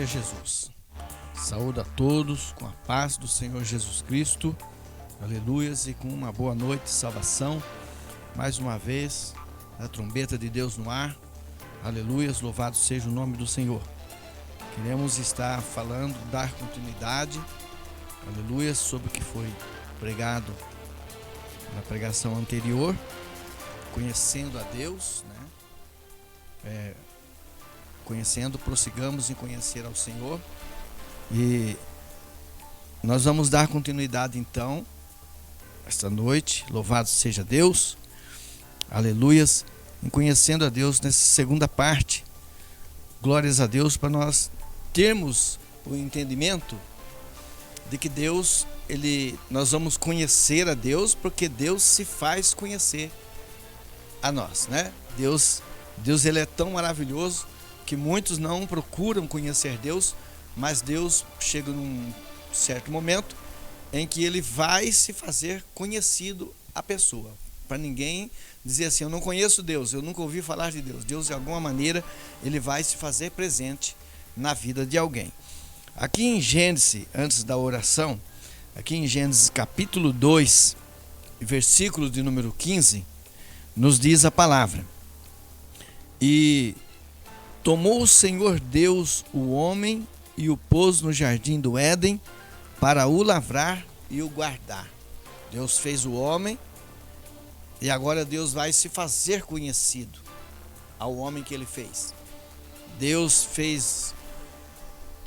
a Jesus. Saúde a todos com a paz do Senhor Jesus Cristo. Aleluias, e com uma boa noite de salvação. Mais uma vez, a trombeta de Deus no ar. Aleluias, louvado seja o nome do Senhor. Queremos estar falando, dar continuidade, aleluias, sobre o que foi pregado na pregação anterior, conhecendo a Deus, prossigamos em conhecer ao Senhor. E nós vamos dar continuidade então, esta noite, louvado seja Deus, aleluias, em conhecendo a Deus nessa segunda parte. Glórias a Deus, para nós termos o entendimento de que Deus, nós vamos conhecer a Deus porque Deus se faz conhecer a nós, né? Deus ele é tão maravilhoso que muitos não procuram conhecer Deus, mas Deus chega num certo momento em que ele vai se fazer conhecido à pessoa. Para ninguém dizer assim, eu não conheço Deus, eu nunca ouvi falar de Deus. Deus, de alguma maneira, ele vai se fazer presente na vida de alguém. Aqui em Gênesis, antes da oração, aqui em Gênesis capítulo 2, versículo de número 15, nos diz a palavra: E tomou o Senhor Deus o homem e o pôs no jardim do Éden para o lavrar e o guardar. Deus fez o homem e agora Deus vai se fazer conhecido ao homem que ele fez. Deus fez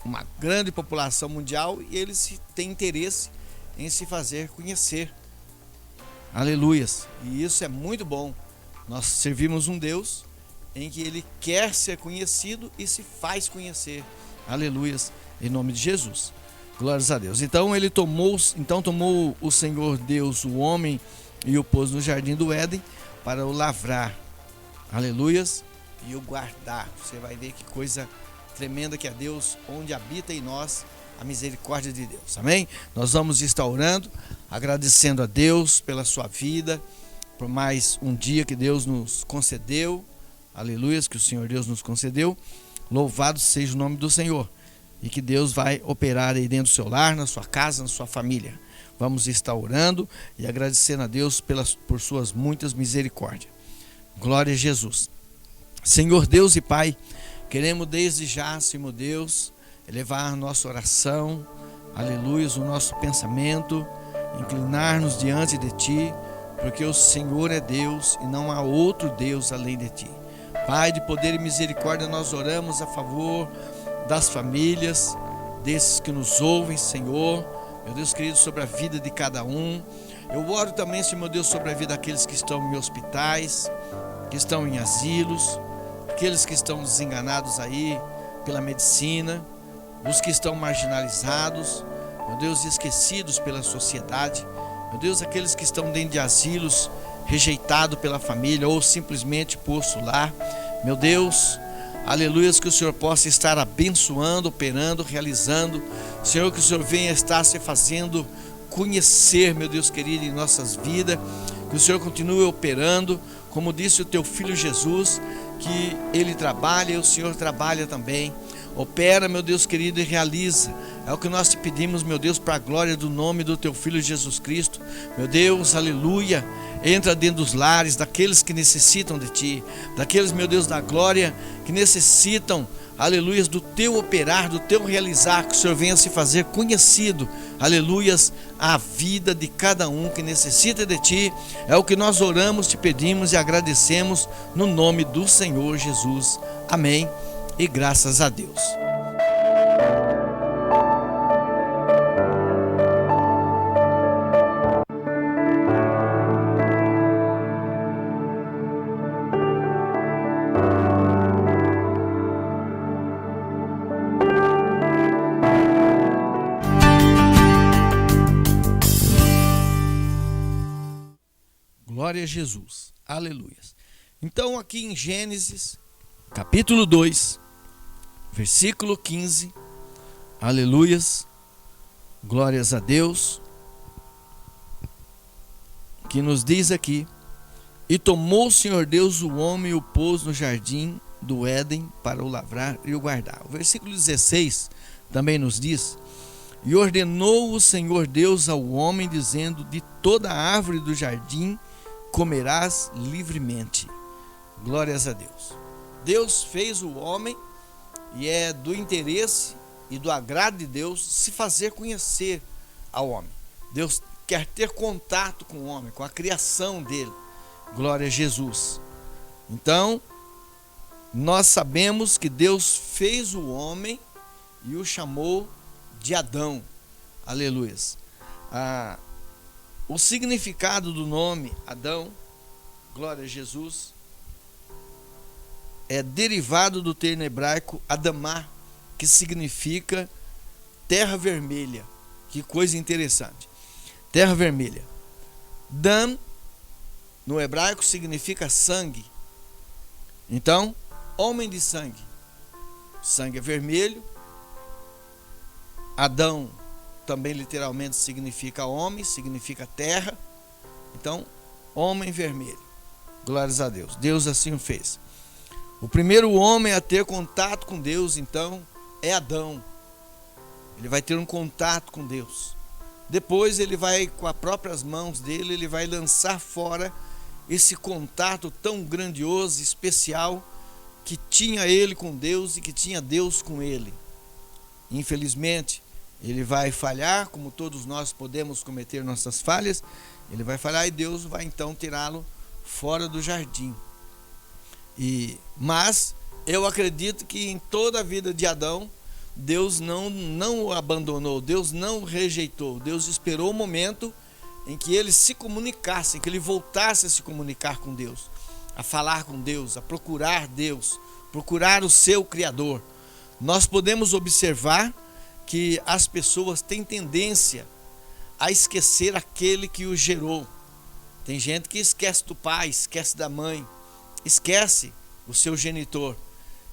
uma grande população mundial e ele tem interesse em se fazer conhecer. Aleluias! E isso é muito bom. Nós servimos um Deus em que ele quer ser conhecido e se faz conhecer. Aleluias! Em nome de Jesus. Glórias a Deus. Então tomou o Senhor Deus o homem e o pôs no jardim do Éden para o lavrar. Aleluias! E o guardar. Você vai ver que coisa tremenda que é Deus, onde habita em nós a misericórdia de Deus. Amém? Nós vamos estar orando, agradecendo a Deus pela sua vida, por mais um dia que Deus nos concedeu. Aleluias, que o Senhor Deus nos concedeu. Louvado seja o nome do Senhor. E que Deus vai operar aí dentro do seu lar, na sua casa, na sua família. Vamos estar orando e agradecendo a Deus por suas muitas misericórdias. Glória a Jesus. Senhor Deus e Pai, queremos desde já, Senhor Deus, elevar a nossa oração, aleluia, o nosso pensamento, inclinar-nos diante de Ti, porque o Senhor é Deus e não há outro Deus além de Ti. Pai de poder e misericórdia, nós oramos a favor das famílias, desses que nos ouvem, Senhor, meu Deus querido, sobre a vida de cada um. Eu oro também, Senhor meu Deus, sobre a vida daqueles que estão em hospitais, que estão em asilos, aqueles que estão desenganados aí pela medicina, os que estão marginalizados, meu Deus, esquecidos pela sociedade, meu Deus, aqueles que estão dentro de asilos, rejeitados pela família ou simplesmente posto lá, meu Deus, aleluia, que o Senhor possa estar abençoando, operando, realizando, Senhor, que o Senhor venha estar se fazendo conhecer, meu Deus querido, em nossas vidas, que o Senhor continue operando, como disse o Teu Filho Jesus, que Ele trabalha e o Senhor trabalha também. Opera, meu Deus querido, e realiza. É o que nós te pedimos, meu Deus, para a glória do nome do Teu Filho Jesus Cristo. Meu Deus, aleluia. Entra dentro dos lares daqueles que necessitam de Ti. Daqueles, meu Deus, da glória, que necessitam, aleluias, do Teu operar, do Teu realizar. Que o Senhor venha se fazer conhecido, aleluias, a vida de cada um que necessita de Ti. É o que nós oramos, te pedimos e agradecemos no nome do Senhor Jesus. Amém. E graças a Deus. Glória a Jesus. Aleluia. Então aqui em Gênesis capítulo 2, versículo 15, aleluias, glórias a Deus, que nos diz aqui: E tomou o Senhor Deus o homem e o pôs no jardim do Éden para o lavrar e o guardar. O versículo 16 também nos diz: e ordenou o Senhor Deus ao homem, dizendo: de toda árvore do jardim comerás livremente. Glórias a Deus. Deus fez o homem e é do interesse e do agrado de Deus se fazer conhecer ao homem. Deus quer ter contato com o homem, com a criação dele. Glória a Jesus. Então, nós sabemos que Deus fez o homem e o chamou de Adão. Aleluias. O significado do nome Adão, glória a Jesus, é derivado do termo hebraico Adamá, que significa terra vermelha. Que coisa interessante. Terra vermelha. Dam, no hebraico, significa sangue. Então, homem de sangue. Sangue é vermelho. Adão também literalmente significa homem, significa terra. Então, homem vermelho. Glórias a Deus. Deus assim o fez. O primeiro homem a ter contato com Deus, então, é Adão. Ele vai ter um contato com Deus. Depois ele vai, com as próprias mãos dele, ele vai lançar fora esse contato tão grandioso, especial, que tinha ele com Deus e que tinha Deus com ele. Infelizmente, ele vai falhar, como todos nós podemos cometer nossas falhas. Ele vai falhar e Deus vai então tirá-lo fora do jardim. Mas eu acredito que em toda a vida de Adão, Deus não o abandonou, Deus não o rejeitou. Deus esperou o momento em que ele se comunicasse, em que ele voltasse a se comunicar com Deus, a falar com Deus, a procurar Deus, procurar o seu Criador. Nós podemos observar que as pessoas têm tendência a esquecer aquele que o gerou. Tem gente que esquece do pai, esquece da mãe, esquece o seu genitor.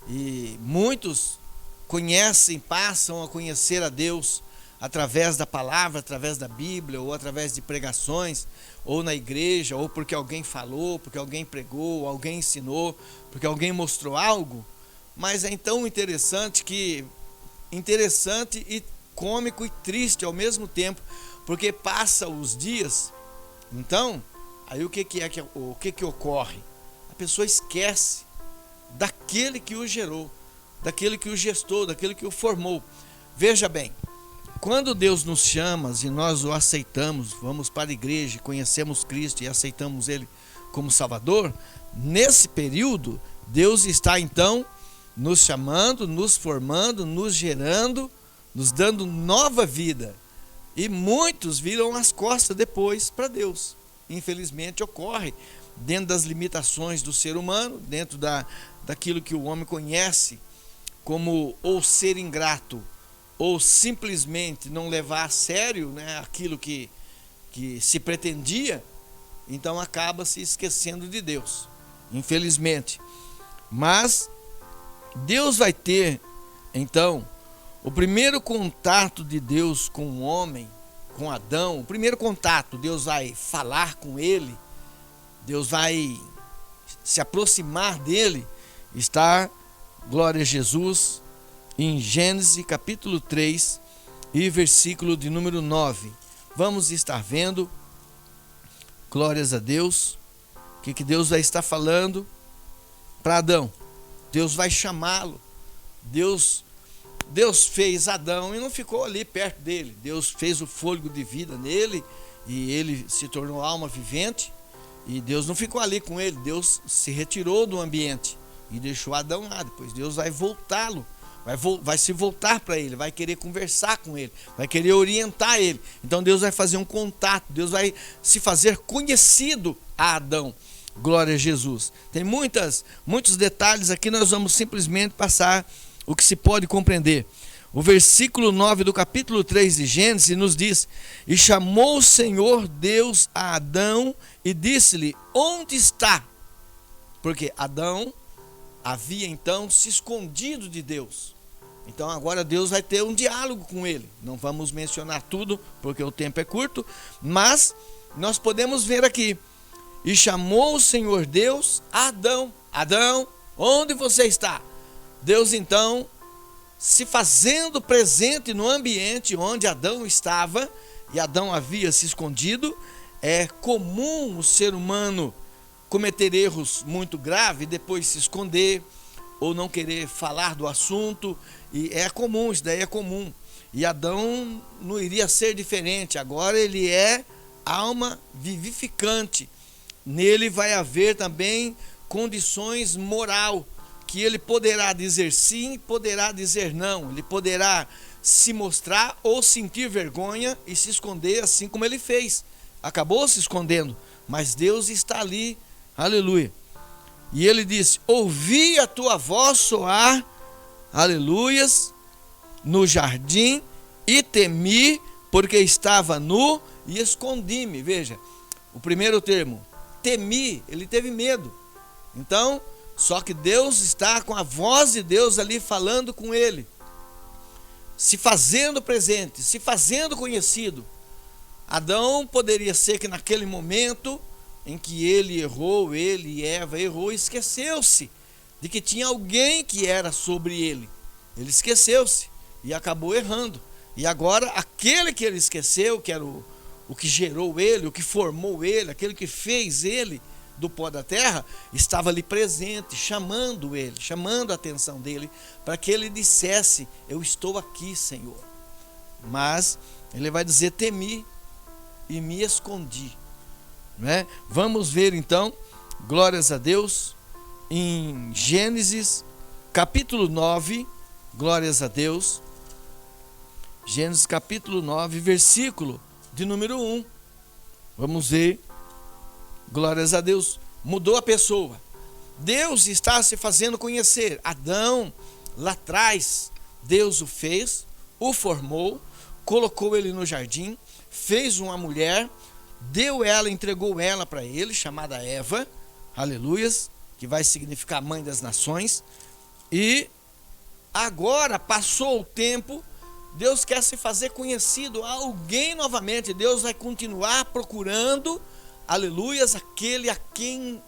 E muitos conhecem, passam a conhecer a Deus através da palavra, através da Bíblia, ou através de pregações, ou na igreja, ou porque alguém falou, porque alguém pregou, alguém ensinou, porque alguém mostrou algo. Mas é tão interessante e cômico e triste ao mesmo tempo, porque passa os dias. Então, aí o que ocorre? A pessoa esquece daquele que o gerou, daquele que o gestou, daquele que o formou. Veja bem, quando Deus nos chama e nós o aceitamos, vamos para a igreja, conhecemos Cristo e aceitamos Ele como Salvador, nesse período, Deus está então nos chamando, nos formando, nos gerando, nos dando nova vida. E muitos viram as costas depois para Deus. Infelizmente ocorre dentro das limitações do ser humano, dentro daquilo que o homem conhece como ou ser ingrato, ou simplesmente não levar a sério, né, aquilo que se pretendia. Então acaba se esquecendo de Deus, infelizmente. Mas Deus vai ter, então, o primeiro contato de Deus com o homem, com Adão. O primeiro contato, Deus vai falar com ele, Deus vai se aproximar dele. Está, glória a Jesus, em Gênesis capítulo 3 e versículo de número 9. Vamos estar vendo, glórias a Deus, o que Deus vai estar falando para Adão. Deus vai chamá-lo. Deus fez Adão e não ficou ali perto dele. Deus fez o fôlego de vida nele e ele se tornou alma vivente. E Deus não ficou ali com ele. Deus se retirou do ambiente e deixou Adão lá. Depois Deus vai voltá-lo, vai se voltar para ele, vai querer conversar com ele, vai querer orientar ele. Então Deus vai fazer um contato, Deus vai se fazer conhecido a Adão. Glória a Jesus. Tem muitos detalhes aqui, nós vamos simplesmente passar o que se pode compreender. O versículo 9 do capítulo 3 de Gênesis nos diz: e chamou o Senhor Deus a Adão e disse-lhe: onde está? Porque Adão havia então se escondido de Deus. Então agora Deus vai ter um diálogo com ele. Não vamos mencionar tudo, porque o tempo é curto, mas nós podemos ver aqui: e chamou o Senhor Deus a Adão. Adão, Onde você está? Deus então se fazendo presente no ambiente onde Adão estava, e Adão havia se escondido. É comum o ser humano cometer erros muito graves e depois se esconder ou não querer falar do assunto, e é comum, isso daí é comum. E Adão não iria ser diferente. Agora ele é alma vivificante. Nele vai haver também condições moral, que ele poderá dizer sim, poderá dizer não. Ele poderá se mostrar ou sentir vergonha e se esconder, assim como ele fez. Acabou se escondendo, mas Deus está ali. Aleluia. E ele disse: ouvi a tua voz soar, aleluias, no jardim, e temi, porque estava nu e escondi-me. Veja, o primeiro termo, temi, ele teve medo. Então, só que Deus está com a voz de Deus ali falando com ele, se fazendo presente, se fazendo conhecido. Adão poderia ser que naquele momento em que ele errou, ele e Eva errou, esqueceu-se de que tinha alguém que era sobre ele. Ele esqueceu-se e acabou errando. E agora aquele que ele esqueceu, que era o que gerou ele, o que formou ele, aquele que fez ele do pó da terra, estava ali presente, chamando ele, chamando a atenção dele, para que ele dissesse: eu estou aqui, Senhor. Mas ele vai dizer: temi e me escondi. Né? Vamos ver então, glórias a Deus, em Gênesis capítulo 9, glórias a Deus, Gênesis capítulo 9, versículo de número 1. Vamos ver, glórias a Deus. Mudou a pessoa. Deus está se fazendo conhecer. Adão, lá atrás, Deus o fez, o formou, colocou ele no jardim, fez uma mulher, deu ela, entregou ela para ele, chamada Eva, aleluias, que vai significar mãe das nações. E agora passou o tempo, Deus quer se fazer conhecido a alguém novamente. Deus vai continuar procurando, aleluias, aquele a quem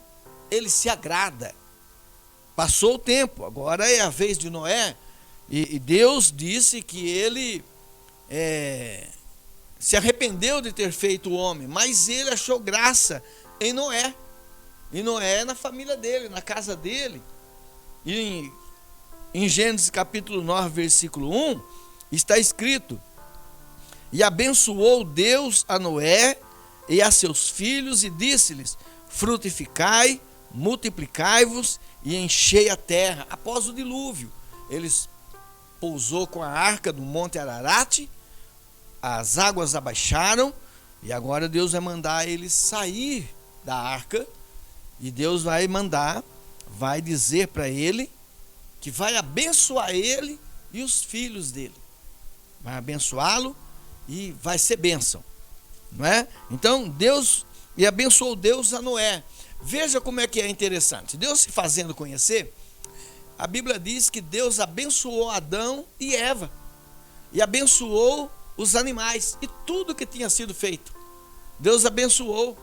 ele se agrada. Passou o tempo, agora é a vez de Noé, e Deus disse que ele se arrependeu de ter feito o homem, mas ele achou graça em Noé, e Noé na família dele, na casa dele. E em Gênesis capítulo 9, versículo 1, está escrito: e abençoou Deus a Noé e a seus filhos, e disse-lhes: frutificai, multiplicai-vos e enchei a terra. Após o dilúvio, eles pousou com a arca do monte Ararate, as águas abaixaram, e agora Deus vai mandar eles sair da arca, e Deus vai mandar, vai dizer para ele que vai abençoar ele e os filhos dele. Vai abençoá-lo e vai ser bênção, não é? Então Deus, e abençoou Deus a Noé. Veja como é que é interessante. Deus se fazendo conhecer, a Bíblia diz que Deus abençoou Adão e Eva, e abençoou os animais, e tudo que tinha sido feito, Deus abençoou,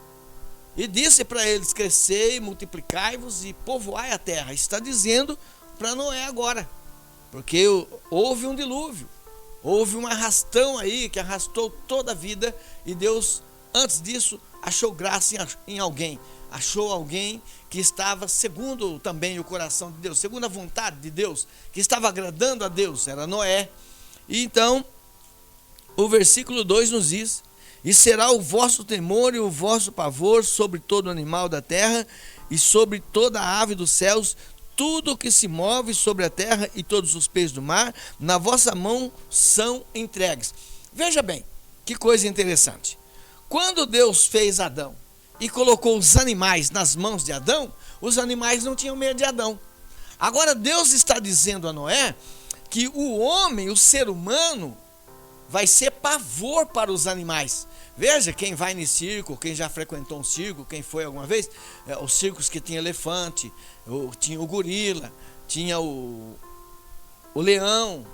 e disse para eles: crescei, multiplicai-vos e povoai a terra. Está dizendo para Noé agora, porque houve um dilúvio, houve um arrastão aí, que arrastou toda a vida, e Deus, antes disso, achou graça em alguém, achou alguém que estava segundo também o coração de Deus, segundo a vontade de Deus, que estava agradando a Deus, era Noé. E então, o versículo 2 nos diz: e será o vosso temor e o vosso pavor sobre todo animal da terra e sobre toda a ave dos céus, tudo o que se move sobre a terra e todos os peixes do mar, na vossa mão são entregues. Veja bem, que coisa interessante. Quando Deus fez Adão e colocou os animais nas mãos de Adão, os animais não tinham medo de Adão. Agora Deus está dizendo a Noé que o homem, o ser humano, vai ser pavor para os animais. Veja, quem vai no circo, quem já frequentou um circo, quem foi alguma vez, os circos que tinha elefante, tinha o gorila, tinha o leão.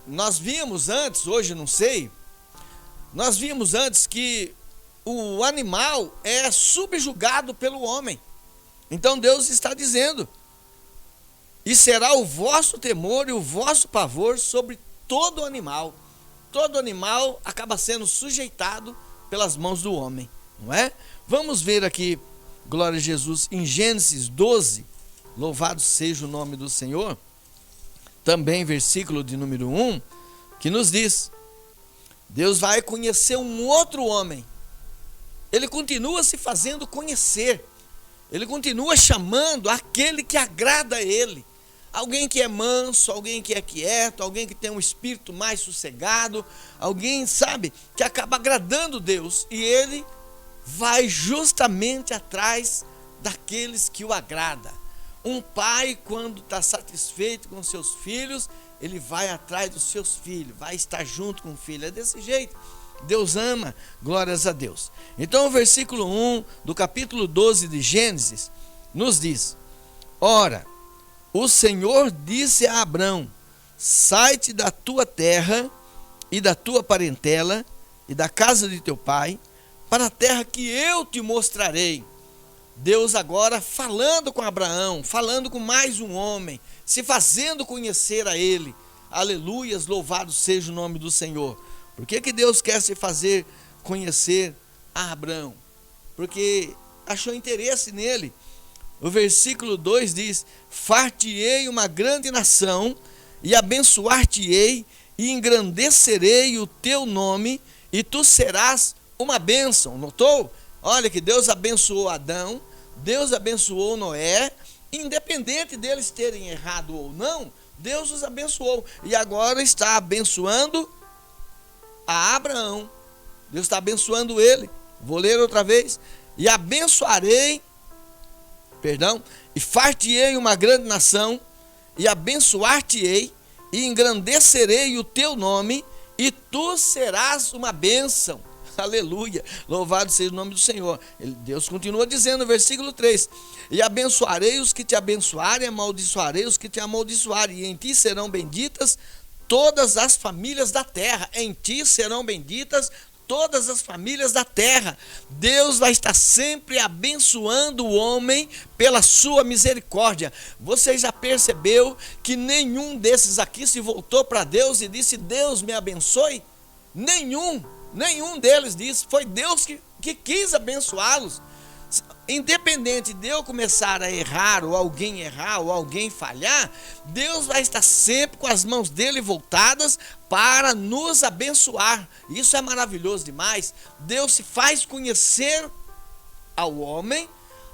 Nós víamos antes, hoje não sei, nós víamos antes que o animal é subjugado pelo homem. Então Deus está dizendo e será o vosso temor e o vosso pavor sobre todo animal. Todo animal acaba sendo sujeitado pelas mãos do homem, não é? Vamos ver aqui, glória a Jesus, em Gênesis 12, louvado seja o nome do Senhor, também versículo de número 1, que nos diz: Deus vai conhecer um outro homem. Ele continua se fazendo conhecer. Ele continua chamando aquele que agrada a ele. Alguém que é manso, alguém que é quieto, alguém que tem um espírito mais sossegado, alguém, sabe, que acaba agradando Deus. E ele vai justamente atrás daqueles que o agrada. Um pai, quando está satisfeito com seus filhos, ele vai atrás dos seus filhos, vai estar junto com o filho. É desse jeito. Deus ama, glórias a Deus. Então o versículo 1 do capítulo 12 de Gênesis nos diz: Ora, o Senhor disse a Abrão: sai-te da tua terra e da tua parentela e da casa de teu pai, para a terra que eu te mostrarei. Deus agora falando com Abraão, falando com mais um homem, se fazendo conhecer a ele. Aleluias, louvado seja o nome do Senhor. Por que Deus quer se fazer conhecer a Abraão? Porque achou interesse nele. O versículo 2 diz: far-te-ei uma grande nação, e abençoar-te-ei, e engrandecerei o teu nome, e tu serás uma bênção. Notou? Olha que Deus abençoou Adão, Deus abençoou Noé, independente deles terem errado ou não, Deus os abençoou. E agora está abençoando a Abraão. Deus está abençoando ele. Vou ler outra vez. E abençoarei, e far-te-ei uma grande nação, e abençoar-te-ei, e engrandecerei o teu nome, e tu serás uma bênção. Aleluia, louvado seja o nome do Senhor. Deus continua dizendo no versículo 3: e abençoarei os que te abençoarem, amaldiçoarei os que te amaldiçoarem, e em ti serão benditas todas as famílias da terra. Em ti serão benditas todas as famílias da terra. Deus vai estar sempre abençoando o homem pela sua misericórdia. Você já percebeu que nenhum desses aqui se voltou para Deus e disse: Deus me abençoe? Nenhum deles disse. Foi Deus que quis abençoá-los. Independente de eu começar a errar, ou alguém falhar, Deus vai estar sempre com as mãos dele voltadas para nos abençoar. Isso é maravilhoso demais. Deus se faz conhecer ao homem,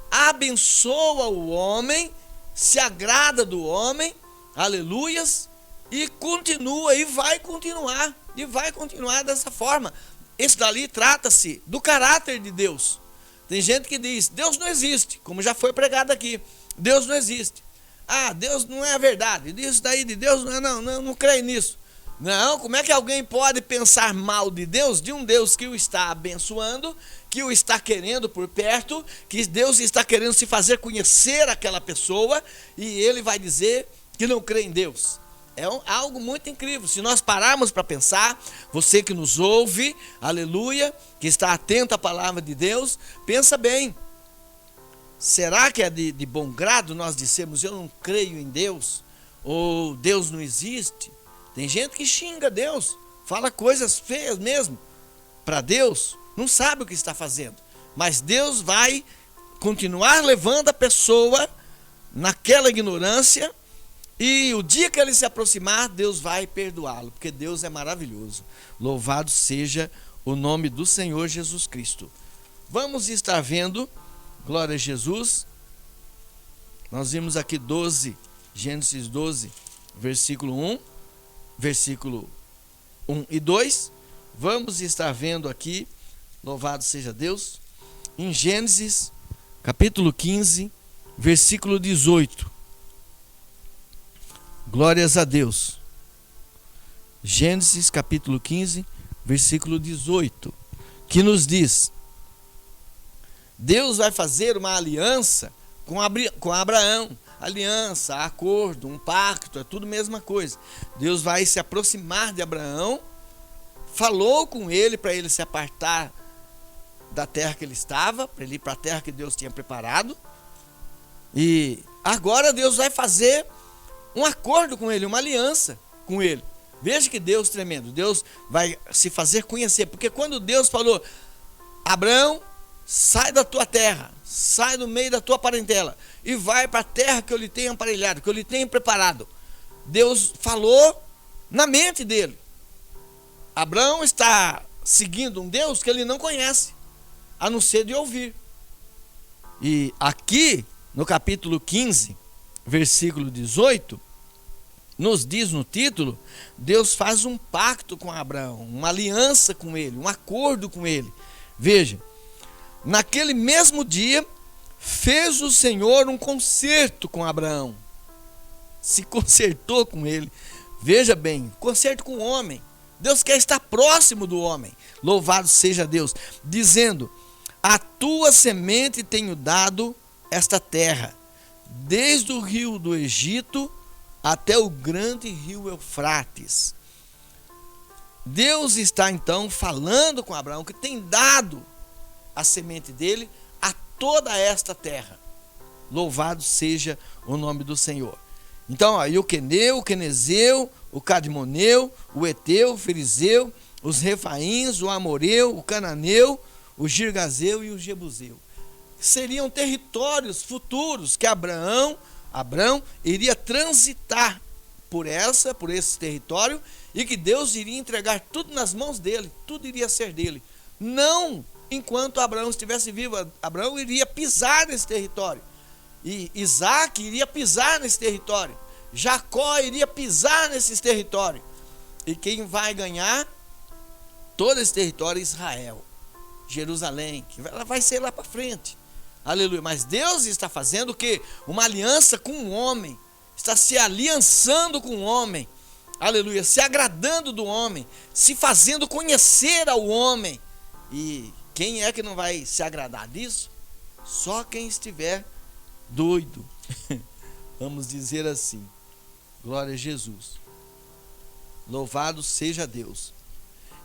abençoa o homem, se agrada do homem, aleluias, e continua, e vai continuar dessa forma. Isso dali trata-se do caráter de Deus. Tem gente que diz: Deus não existe, como já foi pregado aqui. Deus não existe. Ah, Deus não é a verdade. Isso daí de Deus, não creio nisso. Não, como é que alguém pode pensar mal de Deus, de um Deus que o está abençoando, que o está querendo por perto, que Deus está querendo se fazer conhecer aquela pessoa, e ele vai dizer que não crê em Deus? É algo muito incrível. Se nós pararmos para pensar, você que nos ouve, aleluia, que está atento à palavra de Deus, pensa bem. Será que é de bom grado nós dissemos: eu não creio em Deus? Ou Deus não existe? Tem gente que xinga Deus, fala coisas feias mesmo para Deus, não sabe o que está fazendo. Mas Deus vai continuar levando a pessoa naquela ignorância, e o dia que ele se aproximar, Deus vai perdoá-lo, porque Deus é maravilhoso. Louvado seja o nome do Senhor Jesus Cristo. Vamos estar vendo, glória a Jesus. Nós vimos aqui Gênesis 12, versículo 1, versículo 1 e 2. Vamos estar vendo aqui, louvado seja Deus, em Gênesis, capítulo 15, versículo 18. Glórias a Deus. Gênesis capítulo 15, versículo 18, que nos diz: Deus vai fazer uma aliança com Abraão. Aliança, acordo, um pacto, é tudo a mesma coisa. Deus vai se aproximar de Abraão, falou com ele para ele se apartar da terra que ele estava, para ele ir para a terra que Deus tinha preparado. E agora Deus vai fazer um acordo com ele, uma aliança com ele. Veja que Deus tremendo, Deus vai se fazer conhecer, porque quando Deus falou, Abraão, sai da tua terra, sai do meio da tua parentela e vai para a terra que eu lhe tenho aparelhado, que eu lhe tenho preparado. Deus falou na mente dele. Abraão está seguindo um Deus que ele não conhece, a não ser de ouvir. E aqui no capítulo 15, versículo 18, nos diz no título, Deus faz um pacto com Abraão, uma aliança com ele, um acordo com ele. Veja, naquele mesmo dia, fez o Senhor um concerto com Abraão, se concertou com ele. Veja bem, concerto com o homem. Deus quer estar próximo do homem, louvado seja Deus, dizendo, a tua semente tenho dado esta terra, desde o rio do Egito até o grande rio Eufrates. Deus está então falando com Abraão que tem dado a semente dele a toda esta terra. Louvado seja o nome do Senhor. Então, aí o Queneu, o Quenezeu, o Cadmoneu, o Eteu, o Ferizeu, os Refaíns, o Amoreu, o Cananeu, o Girgazeu e o Jebuseu. Seriam territórios futuros que Abraão iria transitar por esse território e que Deus iria entregar tudo nas mãos dele, tudo iria ser dele. Não enquanto Abraão estivesse vivo, Abraão iria pisar nesse território. E Isaac iria pisar nesse território. Jacó iria pisar nesses territórios. E quem vai ganhar todo esse território é Israel. Jerusalém, que vai ser lá para frente. Aleluia. Mas Deus está fazendo o quê? Uma aliança com o homem. Está se aliançando com o homem. Aleluia. Se agradando do homem. Se fazendo conhecer ao homem. E quem é que não vai se agradar disso? Só quem estiver doido. Vamos dizer assim. Glória a Jesus. Louvado seja Deus.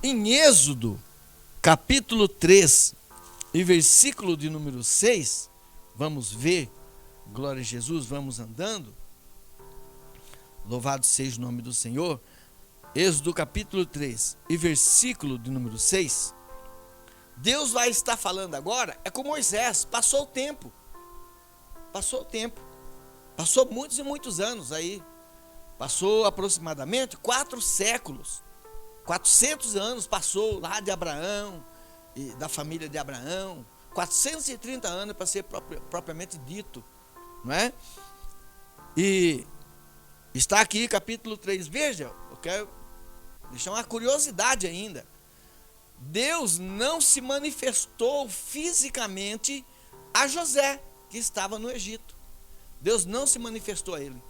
Em Êxodo, capítulo 3, e versículo de número 6, vamos ver, glória a Jesus, vamos andando. Louvado seja o nome do Senhor. Êxodo capítulo 3 e versículo de número 6. Deus vai estar falando agora, é com Moisés, passou o tempo. Passou muitos e muitos anos aí. Passou aproximadamente 4 séculos. 400 anos passou lá de Abraão, e da família de Abraão. 430 anos para ser propriamente dito, não é? E está aqui capítulo 3. Veja, eu quero deixar uma curiosidade ainda. Deus não se manifestou fisicamente a José, que estava no Egito. Deus não se manifestou a ele.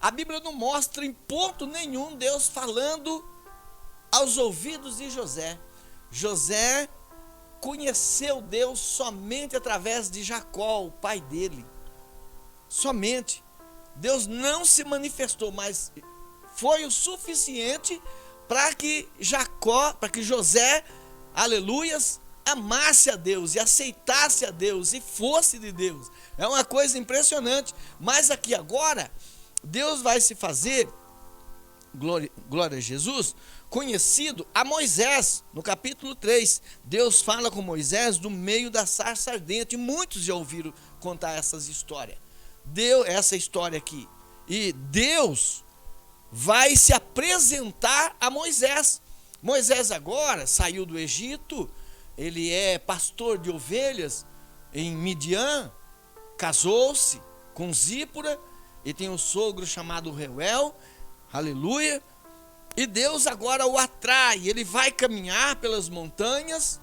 A Bíblia não mostra em ponto nenhum Deus falando aos ouvidos de José. José conheceu Deus somente através de Jacó, o pai dele. Somente. Deus não se manifestou, mas foi o suficiente para que José, aleluias, amasse a Deus e aceitasse a Deus e fosse de Deus. É uma coisa impressionante. Mas aqui agora, Deus vai se fazer, glória a Jesus, conhecido a Moisés. No capítulo 3, Deus fala com Moisés do meio da sarça ardente. Muitos já ouviram contar essas histórias. Essa história aqui. E Deus vai se apresentar a Moisés. Moisés agora saiu do Egito, ele é pastor de ovelhas em Midian, casou-se com Zípora e tem um sogro chamado Reuel, aleluia, e Deus agora o atrai, ele vai caminhar pelas montanhas,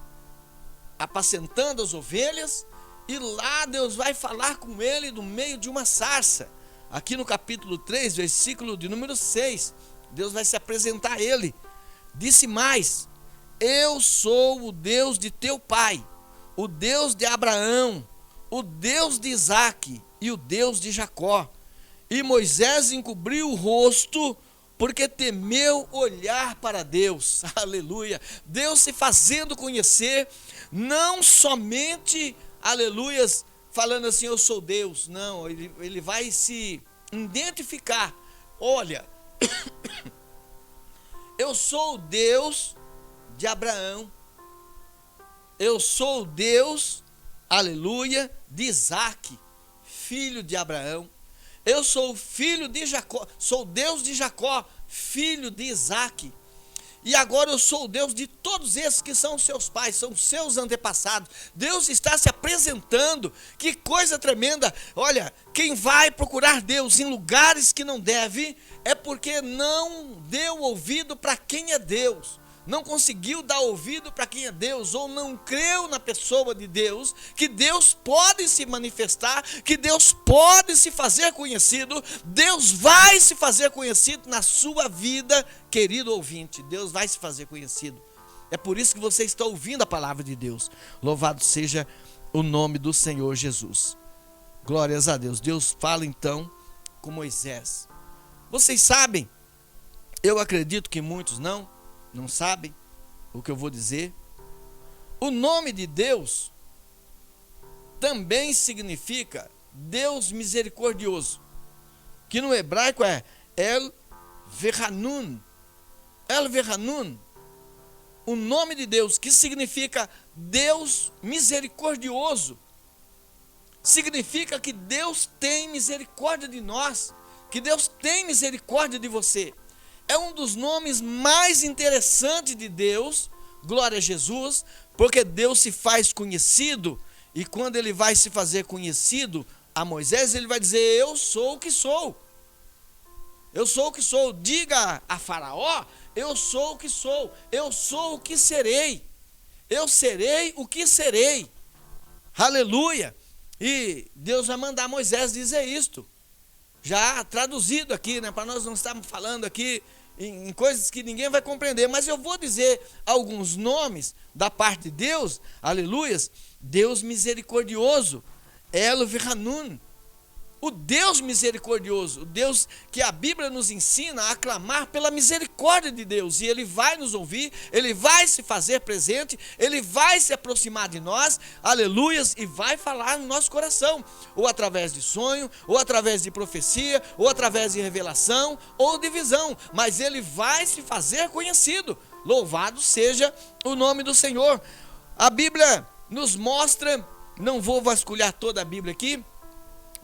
apacentando as ovelhas, e lá Deus vai falar com ele no meio de uma sarça. Aqui no capítulo 3, versículo de número 6, Deus vai se apresentar a ele. Disse mais: eu sou o Deus de teu pai, o Deus de Abraão, o Deus de Isaque e o Deus de Jacó. E Moisés encobriu o rosto, porque temeu olhar para Deus. Aleluia. Deus se fazendo conhecer, não somente, aleluias, falando assim, eu sou Deus. Não, ele vai se identificar olha, eu sou o Deus de Abraão, eu sou o Deus, aleluia, de Isaque, filho de Abraão. Eu sou o filho de Jacó, sou o Deus de Jacó, filho de Isaque. E agora eu sou o Deus de todos esses que são seus pais, são seus antepassados. Deus está se apresentando, que coisa tremenda. Olha, quem vai procurar Deus em lugares que não deve, é porque não deu ouvido para quem é Deus. Não conseguiu dar ouvido para quem é Deus, ou não creu na pessoa de Deus, que Deus pode se manifestar, que Deus pode se fazer conhecido. Deus vai se fazer conhecido na sua vida, querido ouvinte. Deus vai se fazer conhecido. É por isso que você está ouvindo a palavra de Deus. Louvado seja o nome do Senhor Jesus. Glórias a Deus. Deus fala então com Moisés. Vocês sabem, eu acredito que muitos não sabem o que eu vou dizer. O nome de Deus também significa Deus misericordioso, que no hebraico é El Verhanun. El Verhanun, o nome de Deus, que significa Deus misericordioso, significa que Deus tem misericórdia de nós, que Deus tem misericórdia de você. É um dos nomes mais interessantes de Deus, glória a Jesus, porque Deus se faz conhecido, e quando ele vai se fazer conhecido a Moisés, ele vai dizer: eu sou o que sou. Eu sou o que sou. Diga a Faraó: eu sou o que sou. Eu sou o que serei. Eu serei o que serei. Aleluia. E Deus vai mandar Moisés dizer isto. Já traduzido aqui, né, para nós não estarmos falando aqui em coisas que ninguém vai compreender, mas eu vou dizer alguns nomes da parte de Deus, aleluias. Deus misericordioso, El Verhanun, o Deus misericordioso, o Deus que a Bíblia nos ensina a clamar pela misericórdia de Deus, e Ele vai nos ouvir, Ele vai se fazer presente, Ele vai se aproximar de nós, aleluias, e vai falar no nosso coração, ou através de sonho, ou através de profecia, ou através de revelação, ou de visão, mas Ele vai se fazer conhecido. Louvado seja o nome do Senhor. A Bíblia nos mostra, não vou vasculhar toda a Bíblia aqui,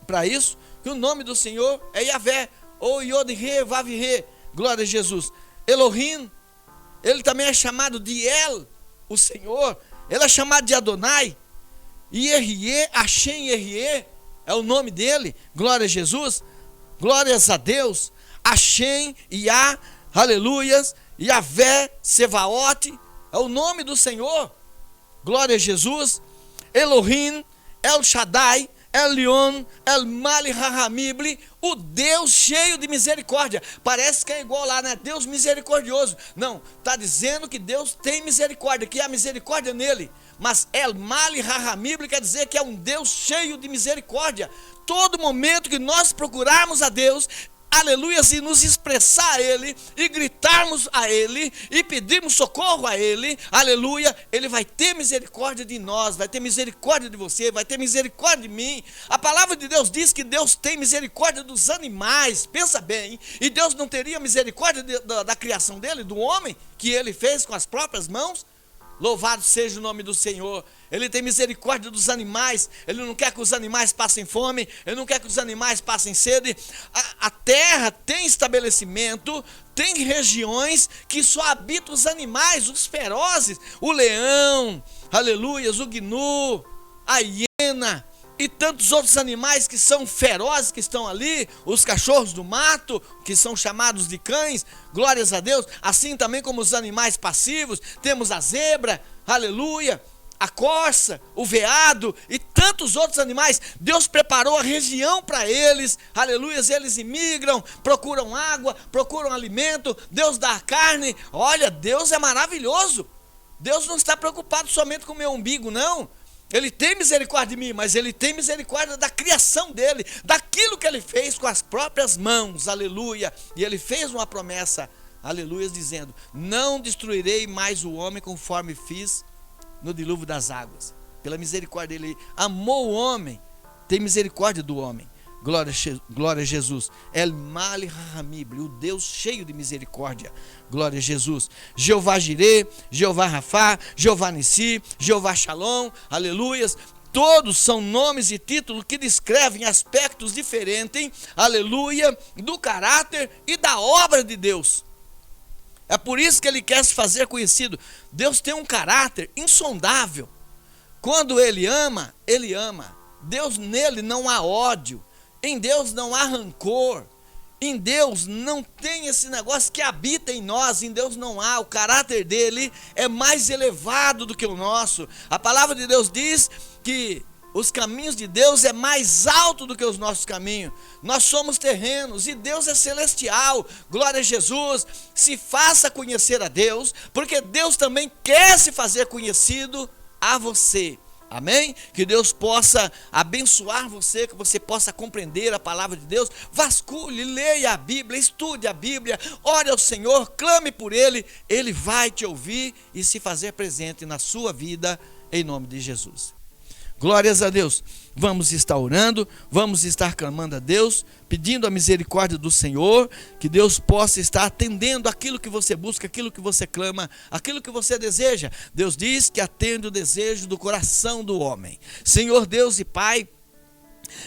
para isso, que o nome do Senhor é Yahvé, ou Yod-He, Vav-He, glória a Jesus. Elohim, ele também é chamado de El, o Senhor, ele é chamado de Adonai, Yehie, Hashem Yehie, é o nome dele, glória a Jesus, glórias a Deus, Hashem, Yah, aleluias, Yahvé, Sevaot, é o nome do Senhor, glória a Jesus. Elohim, El Shaddai, Elion, El Mali Rahamibli, o Deus cheio de misericórdia. Parece que é igual lá, né? Deus misericordioso. Não, está dizendo que Deus tem misericórdia, que há misericórdia nele. Mas El Mali Rahamibli quer dizer que é um Deus cheio de misericórdia. Todo momento que nós procurarmos a Deus, aleluia, se nos expressar a Ele, e gritarmos a Ele, e pedirmos socorro a Ele, aleluia, Ele vai ter misericórdia de nós, vai ter misericórdia de você, vai ter misericórdia de mim. A palavra de Deus diz que Deus tem misericórdia dos animais, pensa bem, e Deus não teria misericórdia da criação dele, do homem, que Ele fez com as próprias mãos? Louvado seja o nome do Senhor. Ele tem misericórdia dos animais. Ele não quer que os animais passem fome. Ele não quer que os animais passem sede. A terra tem estabelecimento, tem regiões que só habitam os animais, os ferozes. O leão, aleluias, o gnu, a hiena e tantos outros animais que são ferozes, que estão ali, os cachorros do mato, que são chamados de cães, glórias a Deus. Assim também como os animais passivos, temos a zebra, aleluia, a corça, o veado e tantos outros animais. Deus preparou a região para eles, aleluia, eles imigram, procuram água, procuram alimento, Deus dá a carne. Olha, Deus é maravilhoso. Deus não está preocupado somente com o meu umbigo, não. Ele tem misericórdia de mim, mas Ele tem misericórdia da criação dEle, daquilo que Ele fez com as próprias mãos, aleluia. E Ele fez uma promessa, aleluia, dizendo: não destruirei mais o homem conforme fiz no dilúvio das águas. Pela misericórdia dEle, amou o homem, tem misericórdia do homem. Glória a Jesus. El Mali Rahamibli, o Deus cheio de misericórdia. Glória a Jesus. Jeová Jireh, Jeová Rafá, Jeová Nissi, Jeová Shalom. Aleluias. Todos são nomes e títulos que descrevem aspectos diferentes, aleluia, do caráter e da obra de Deus. É por isso que ele quer se fazer conhecido. Deus tem um caráter insondável. Quando ele ama, ele ama. Deus, nele não há ódio. Em Deus não há rancor. Em Deus não tem esse negócio que habita em nós. Em Deus não há. O caráter dele é mais elevado do que o nosso. A palavra de Deus diz que os caminhos de Deus é mais alto do que os nossos caminhos. Nós somos terrenos e Deus é celestial. Glória a Jesus. Se faça conhecer a Deus, porque Deus também quer se fazer conhecido a você. Amém? Que Deus possa abençoar você, que você possa compreender a palavra de Deus. Vasculhe, leia a Bíblia, estude a Bíblia, ore ao Senhor, clame por Ele. Ele vai te ouvir e se fazer presente na sua vida, em nome de Jesus. Glórias a Deus. Vamos estar orando, vamos estar clamando a Deus, pedindo a misericórdia do Senhor, que Deus possa estar atendendo aquilo que você busca, aquilo que você clama, aquilo que você deseja. Deus diz que atende o desejo do coração do homem. Senhor Deus e Pai,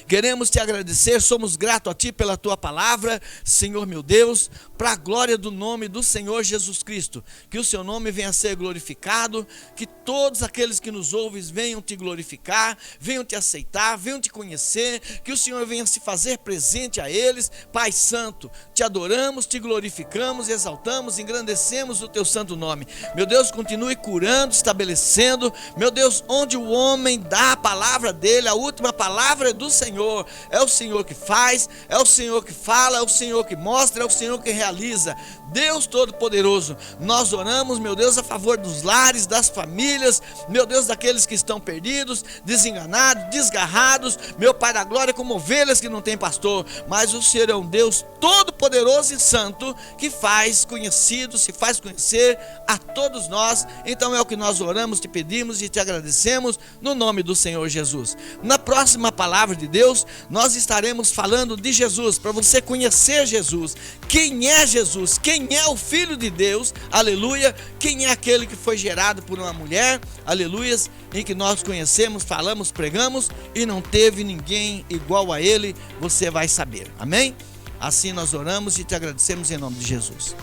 queremos te agradecer, somos gratos a ti pela tua palavra, Senhor meu Deus, para a glória do nome do Senhor Jesus Cristo, que o seu nome venha a ser glorificado, que todos aqueles que nos ouvem venham te glorificar, venham te aceitar, venham te conhecer, que o Senhor venha se fazer presente a eles. Pai Santo, te adoramos, te glorificamos, exaltamos, engrandecemos o teu santo nome. Meu Deus, continue curando, estabelecendo, meu Deus, onde o homem dá a palavra dele, a última palavra é do Senhor. É o Senhor que faz, é o Senhor que fala, é o Senhor que mostra, é o Senhor que realiza. Deus Todo-Poderoso, nós oramos, meu Deus, a favor dos lares, das famílias, meu Deus, daqueles que estão perdidos, desenganados, desgarrados, meu Pai da glória, como ovelhas que não tem pastor. Mas o Senhor é um Deus Todo-Poderoso e Santo, que faz conhecido, se faz conhecer a todos nós. Então é o que nós oramos, te pedimos e te agradecemos no nome do Senhor Jesus. Na próxima palavra de Deus, nós estaremos falando de Jesus, para você conhecer Jesus. Quem é Jesus? Quem é o Filho de Deus? Aleluia. Quem é aquele que foi gerado por uma mulher? Aleluias. Em que nós conhecemos, falamos, pregamos e não teve ninguém igual a ele. Você vai saber. Amém? Assim nós oramos e te agradecemos em nome de Jesus.